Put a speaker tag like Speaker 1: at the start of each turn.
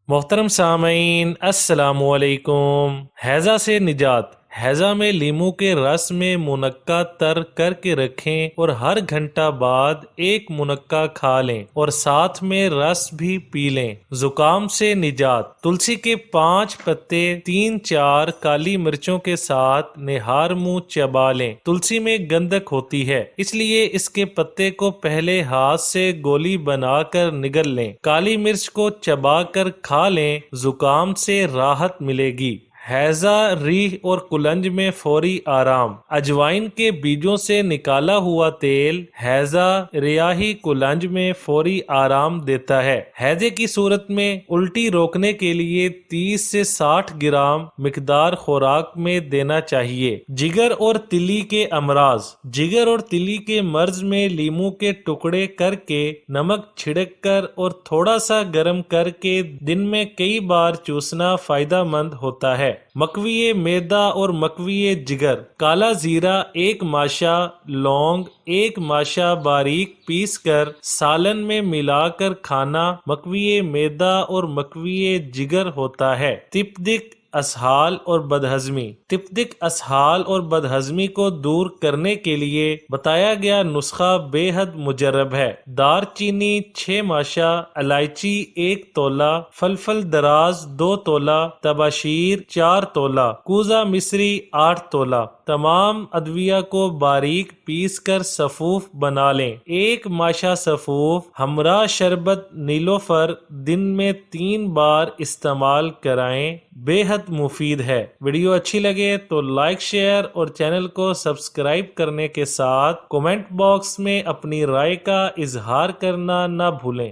Speaker 1: محترم سامعین السلام علیکم۔ ہیضہ سے نجات۔ ہیضہ میں لیموں کے رس میں منقع تر کر کے رکھیں اور ہر گھنٹہ بعد ایک منقع کھا لیں اور ساتھ میں رس بھی پی لیں۔ زکام سے نجات۔ تلسی کے 5 پتے 3-4 کالی مرچوں کے ساتھ نہار منہ چبا لیں۔ تلسی میں گندھک ہوتی ہے، اس لیے اس کے پتے کو پہلے ہاتھ سے گولی بنا کر نگل لیں۔ کالی مرچ کو چبا کر کھا لیں، زکام سے راحت ملے گی۔ ہیضہ، ریح اور قلنج میں فوری آرام۔ اجوائن کے بیجوں سے نکالا ہوا تیل ہیضہ، ریاحی، قلنج میں فوری آرام دیتا ہے۔ ہیضے کی صورت میں الٹی روکنے کے لیے 30 سے 60 گرام مقدار خوراک میں دینا چاہیے۔ جگر اور تلی کے امراض۔ جگر اور تلی کے مرض میں لیموں کے ٹکڑے کر کے نمک چھڑک کر اور تھوڑا سا گرم کر کے دن میں کئی بار چوسنا فائدہ مند ہوتا ہے۔ مکوی معدہ اور مکوی جگر۔ کالا زیرہ 1 ماشا، لونگ 1 ماشا باریک پیس کر سالن میں ملا کر کھانا مکوی معدہ اور مکوی جگر ہوتا ہے۔ تپ اسہال اور بدہضمی۔ تپ اسہال اور بدہضمی کو دور کرنے کے لیے بتایا گیا نسخہ بے حد مجرب ہے۔ دار چینی 6 ماشا، الائچی 1 تولہ، فلفل دراز 2 تولہ، تباشیر 4 تولہ، کوزہ مصری 8 تولہ۔ تمام ادویہ کو باریک پیس کر سفوف بنا لیں۔ 1 ماشا سفوف ہمراہ شربت نیلوفر دن میں 3 بار استعمال کرائیں، بے حد مفید ہے۔ ویڈیو اچھی لگے تو لائک، شیئر اور چینل کو سبسکرائب کرنے کے ساتھ کومنٹ باکس میں اپنی رائے کا اظہار کرنا نہ بھولیں۔